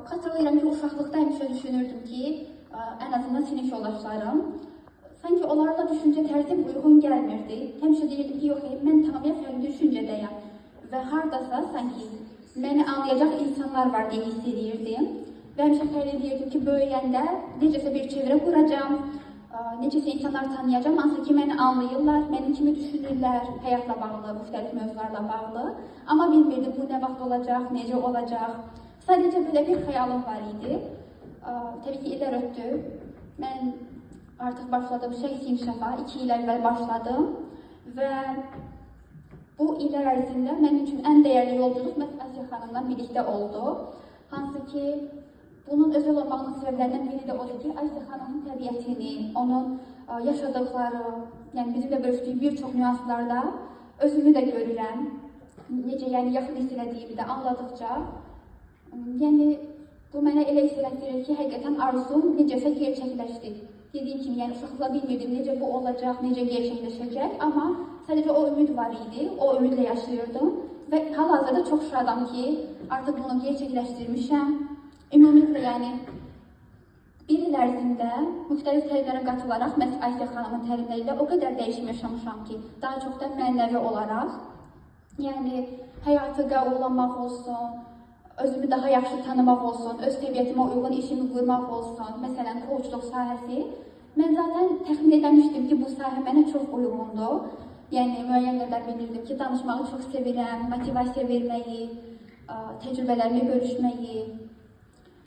Xatırlayıram ki, uşaqlıqda həmişə düşünürdüm ki, ən azından sinif yoldaşlarım, sanki onlarla düşüncə tərzim uyğun gəlmirdi. Həmişə deyirdim ki, yox, mən tamamilə fərqli düşüncədəyəm və hardasa sanki məni anlayacaq insanlar var deyə hiss edirdim. Və həmişə xəyal edirdim ki, böyüyəndə necəsə bir çevrə quracam, necəsə insanlar tanıyacam, hansı ki məni anlayırlar, mənim kimi düşünürlər, həyatla bağlı, müxtəlif mövzularla bağlı. Amma bilmirdim bu nə vaxt olacaq, necə olacaq. Sadəcə belə bir xəyalım var idi. Təbii ki, illər ötdü. Mən artıq başladım şəxsi inkişafa, 2 il əvvəl başladım və bu illər ərzində mənim üçün ən dəyərli yolculuq məhz Asiya xanımla birlikdə oldu. Hansı ki, bunun özəl olmağının səbəblərindən biri də odur ki, Asiya xanımın təbiətini, onun yaşadıqları, yəni bizimlə bölüşdüyü bir çox nüanslarda özümü də görürəm. Necə, yəni yaxın hiss elədiyimi də anladıqca, yəni bu mənə elə hiss elətdirir ki, həqiqətən arzum necəsə gerçəkləşdi. Dediyim kimi, yəni uşaqlıqda bilmirdim necə bu olacaq, necə gerçəkləşəcək, amma sadəcə o ümid var idi, o ümidlə yaşayırdım və hal-hazırda çox şadam ki, artıq bunu gerçəkləşdirmişəm. Ümumiyyətlə, yəni bir il ərzində müxtəlif təlimlərə qatılaraq, məhz Asiya xanımın təlimləri ilə o qədər dəyişim yaşamışam ki, daha çox da mənəvi olaraq, yəni həyatı qəbullanmaq olsun, özümü daha yaxşı tanımaq olsun, öz təbiətimə uyğun işimi qurmaq olsun, məsələn, coachluq sahəsi. Mən zaten təxmin etmişdim ki, bu sahə mənə çox uyğundur. Yəni, müəyyən qədər bilirdim ki, danışmağı çox sevirəm, motivasiya verməyi, təcrübələrimi bölüşməyi.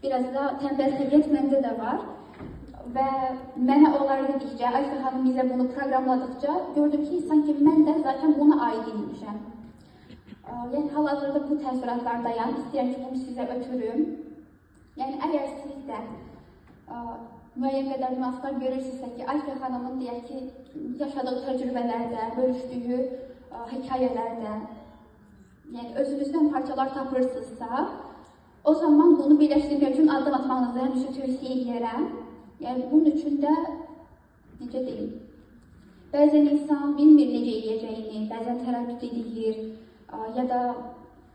Biraz da tənbəlliyyət məndə də var. Və mənə onlar dedikcə, Asiya xanım bizə bunu proqramladıqca gördüm ki, sanki mən də zaten buna aid imişəm. Yəni, hal-hazırda bu təəssüratlardayam, istəyirəm ki, bunu sizə ötürüm. Yəni, əgər siz də müəyyən qədər nüanslar görürsünüzsə ki, Asiya xanımın deyək ki, yaşadığı təcrübələrdə, bölüşdüyü hekayələrdə, yəni özünüzdən parçalar tapırsınızsa, o zaman bunu birləşdirmək üçün addım atmağınızı həmişə tövsiyə edirəm. Yəni, bunun üçün də, necə deyim, bəzən insan bilmir necə edəcəyini, bəzən tərəddüd edir, ya da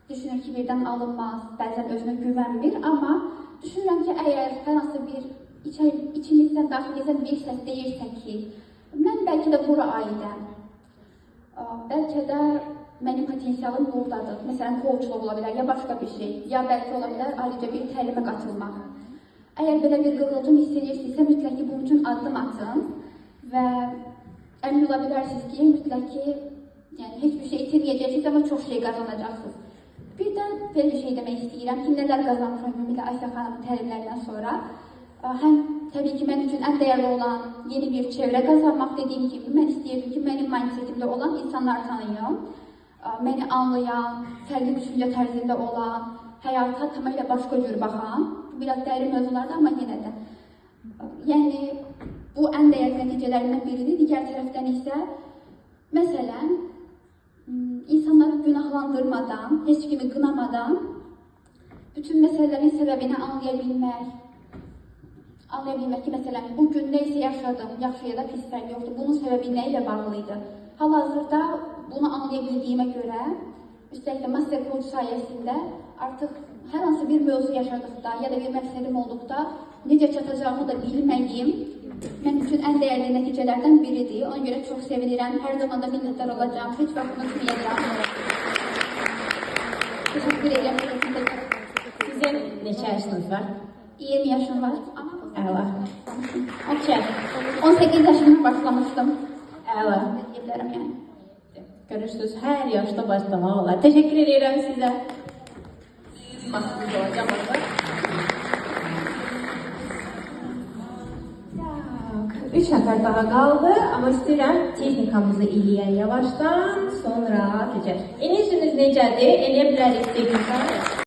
düşünür ki, birdən alınmaz, bəzən özünə güvənmir, amma düşünürəm ki, əgər hər hansı bir içinizdən, daxilinizdən bir səs deyirsə ki, mən bəlkə də bura aidəm, bəlkə də mənim potensialım buradadır, məsələn, coachluq ola bilər, ya başqa bir şey, ya bəlkə ola bilər, ayrıca bir təlimə qatılmaq. Əgər belə bir qığılcım hiss edirsinizsə, mütləq ki, bunun üçün addım atın və əmin ola bilərsiniz ki, mütləq ki, yəni, heç bir şey itirməyəcəksiniz, amma çox şey qazanacaqsınız. Bir də belə bir şey demək istəyirəm ki, nələr qazanmışam ümumiyyətlə Asiya xanımın təlimlərindən sonra. Həm təbii ki, mənim üçün ən dəyərli olan yeni bir çevrə qazanmaq dediyim kimi, mən istəyirdim ki, mənim mindsetimdə olan insanları tanıyım, məni anlayan, fərqli düşüncə tərzində olan, həyata tamamilə başqa cür baxan, biraz dərin mövzulardır, amma yenə də. Yəni, bu ən dəyərli nəticələrindən biridir. Digər tərəfdən isə, məsələn, insanları günahlandırmadan, heç kimi qınamadan bütün məsələlərin səbəbini anlaya bilmək ki, məsələn, bugün nə isə yaşadım, yaxşı ya da pis fərq yoxdur, bunun səbəbi nə ilə bağlıydı. Hal-hazırda bunu anlaya bildiyimə görə, üstəlik də master coach sayəsində artıq hər hansı bir mövzu yaşadıqda ya da bir məqsədim olduqda necə çatacağımı da bilməyim, mənim üçün ən dəyərli nəticələrdən biridir. Ona görə çox sevinirəm, hər zaman da minnətdar olacağım, heç vaxt unutmayacağım. Təşəkkür edirəm. Sizin neçə yaşınız var? 20 yaşım var. Əla. 18 yaşımda başlamışdım. Əla. Deyiblərəm yəni. Görürsünüz, hər yaşda başlamaq olar. Təşəkkür edirəm sizə. Masasız olacağım orada. 3 nəfər daha qaldı, amma istəyirəm texnikamızı eləyək yavaşdan, sonra keçək. Enerjiniz necədir? Eləyə bilərik texnika.